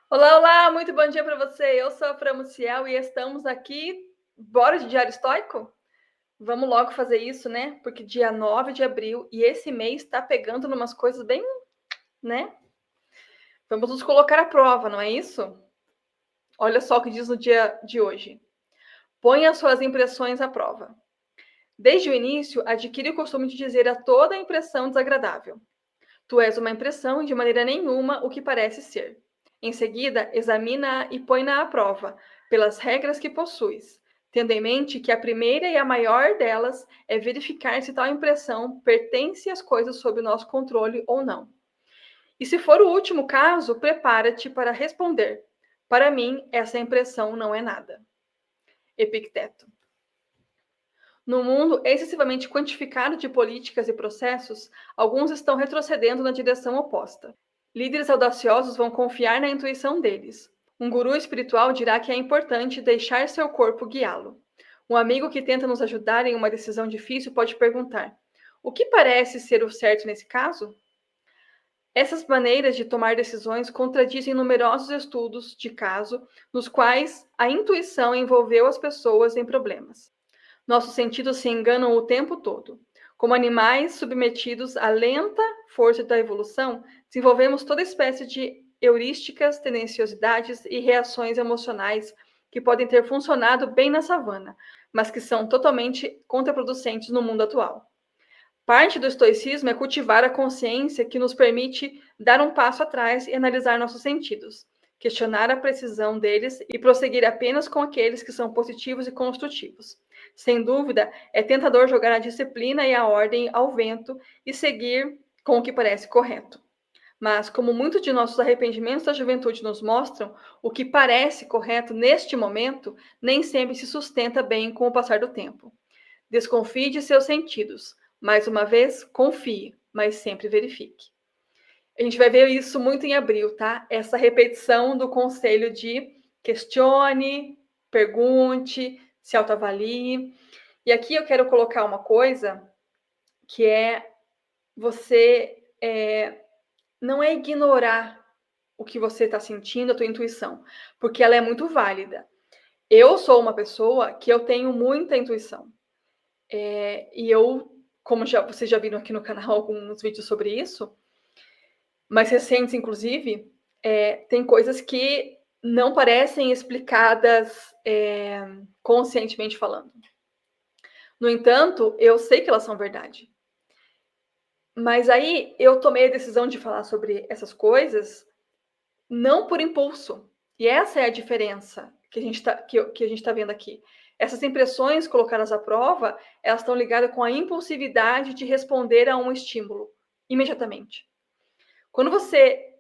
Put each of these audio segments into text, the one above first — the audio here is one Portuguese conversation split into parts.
Olá, olá, muito bom dia para você. Eu sou a Fran Maciel e estamos aqui. Bora de diário estoico? Vamos logo fazer isso, né? Porque dia 9 de abril e esse mês está pegando numas coisas bem, né? Vamos nos colocar à prova, não é isso? Olha só o que diz no dia de hoje. Ponha suas impressões à prova. Desde o início, adquire o costume de dizer a toda impressão desagradável: tu és uma impressão e de maneira nenhuma o que parece ser. Em seguida, examina-a e põe-na à prova, pelas regras que possuis, tendo em mente que a primeira e a maior delas é verificar se tal impressão pertence às coisas sob o nosso controle ou não. E se for o último caso, prepara-te para responder: para mim, essa impressão não é nada. Epicteto. No mundo excessivamente quantificado de políticas e processos, alguns estão retrocedendo na direção oposta. Líderes audaciosos vão confiar na intuição deles. Um guru espiritual dirá que é importante deixar seu corpo guiá-lo. Um amigo que tenta nos ajudar em uma decisão difícil pode perguntar: o que parece ser o certo nesse caso? Essas maneiras de tomar decisões contradizem numerosos estudos de caso nos quais a intuição envolveu as pessoas em problemas. Nossos sentidos se enganam o tempo todo. Como animais submetidos à lenta força da evolução, desenvolvemos toda espécie de heurísticas, tendenciosidades e reações emocionais que podem ter funcionado bem na savana, mas que são totalmente contraproducentes no mundo atual. Parte do estoicismo é cultivar a consciência que nos permite dar um passo atrás e analisar nossos sentidos, questionar a precisão deles e prosseguir apenas com aqueles que são positivos e construtivos. Sem dúvida, é tentador jogar a disciplina e a ordem ao vento e seguir com o que parece correto. Mas, como muitos de nossos arrependimentos da juventude nos mostram, o que parece correto neste momento nem sempre se sustenta bem com o passar do tempo. Desconfie de seus sentidos. Mais uma vez, confie, mas sempre verifique. A gente vai ver isso muito em abril, tá? Essa repetição do conselho de questione, pergunte, se autoavalie. E aqui eu quero colocar uma coisa que é você não é ignorar o que você está sentindo, a tua intuição, porque ela é muito válida. Eu sou uma pessoa que eu tenho muita intuição. E eu, como vocês já viram aqui no canal alguns vídeos sobre isso, mais recentes inclusive, tem coisas que não parecem explicadas conscientemente falando. No entanto, eu sei que elas são verdade. Mas aí eu tomei a decisão de falar sobre essas coisas não por impulso. E essa é a diferença que a gente tá vendo aqui. Essas impressões colocadas à prova, elas estão ligadas com a impulsividade de responder a um estímulo imediatamente. Quando você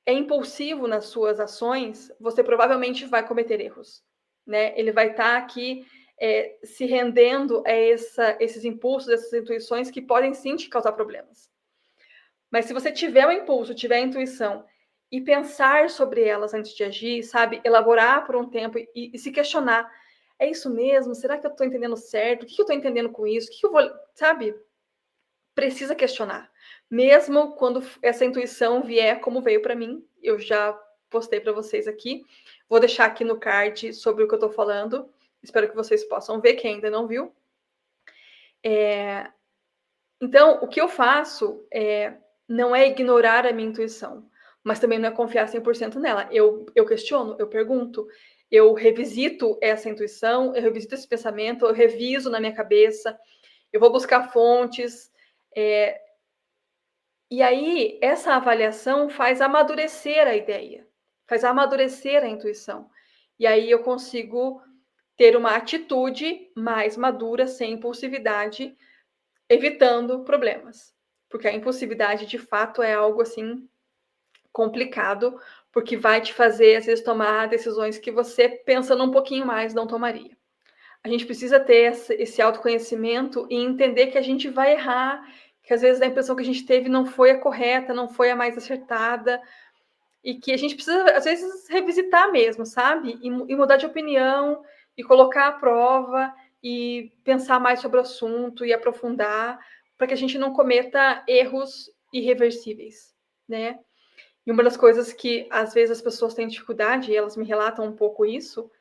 é impulsivo nas suas ações, você provavelmente vai cometer erros, né? Ele vai estar aqui se rendendo a esses impulsos, essas intuições que podem sim te causar problemas. Mas se você tiver o impulso, tiver a intuição e pensar sobre elas antes de agir, sabe? Elaborar por um tempo e se questionar. É isso mesmo? Será que eu estou entendendo certo? O que eu estou entendendo com isso? O que eu vou... Sabe? Precisa questionar. Mesmo quando essa intuição vier como veio para mim, eu já postei para vocês aqui. Vou deixar aqui no card sobre o que eu estou falando. Espero que vocês possam ver, quem ainda não viu. Então, o que eu faço não é ignorar a minha intuição, mas também não é confiar 100% nela. Eu questiono, eu pergunto, eu revisito essa intuição, eu revisito esse pensamento, eu reviso na minha cabeça, eu vou buscar fontes. E aí, essa avaliação faz amadurecer a ideia, faz amadurecer a intuição. E aí eu consigo ter uma atitude mais madura, sem impulsividade, evitando problemas. Porque a impulsividade, de fato, é algo assim complicado, porque vai te fazer, às vezes, tomar decisões que você, pensando um pouquinho mais, não tomaria. A gente precisa ter esse autoconhecimento e entender que a gente vai errar, que às vezes a impressão que a gente teve não foi a correta, não foi a mais acertada, e que a gente precisa, às vezes, revisitar mesmo, sabe? E mudar de opinião, e colocar à prova, e pensar mais sobre o assunto, e aprofundar, para que a gente não cometa erros irreversíveis, né? E uma das coisas que às vezes as pessoas têm dificuldade, e elas me relatam um pouco isso,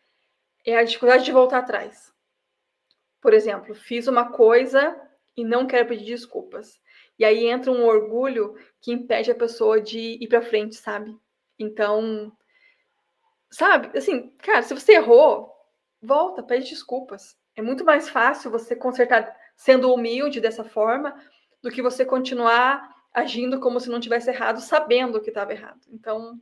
é a dificuldade de voltar atrás. Por exemplo, fiz uma coisa e não quero pedir desculpas. E aí entra um orgulho que impede a pessoa de ir para frente, sabe? Então, sabe, assim, cara, se você errou, volta, pede desculpas. É muito mais fácil você consertar sendo humilde dessa forma do que você continuar agindo como se não tivesse errado, sabendo que estava errado. Então,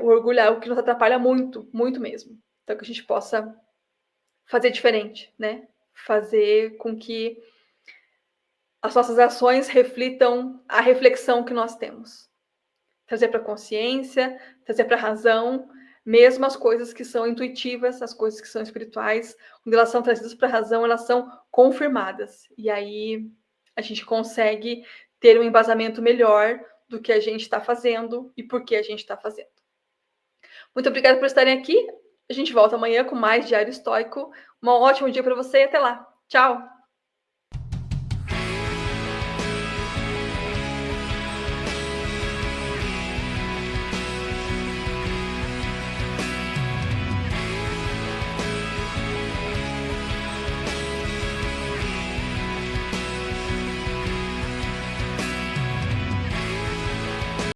o orgulho é algo que nos atrapalha muito, muito mesmo. Então, que a gente possa fazer diferente, né? Fazer com que as nossas ações reflitam a reflexão que nós temos. Trazer para a consciência, trazer para a razão, mesmo as coisas que são intuitivas, as coisas que são espirituais, quando elas são trazidas para a razão, elas são confirmadas. E aí a gente consegue ter um embasamento melhor do que a gente está fazendo e por que a gente está fazendo. Muito obrigada por estarem aqui. A gente volta amanhã com mais Diário Estoico. Um ótimo dia para você e até lá. Tchau!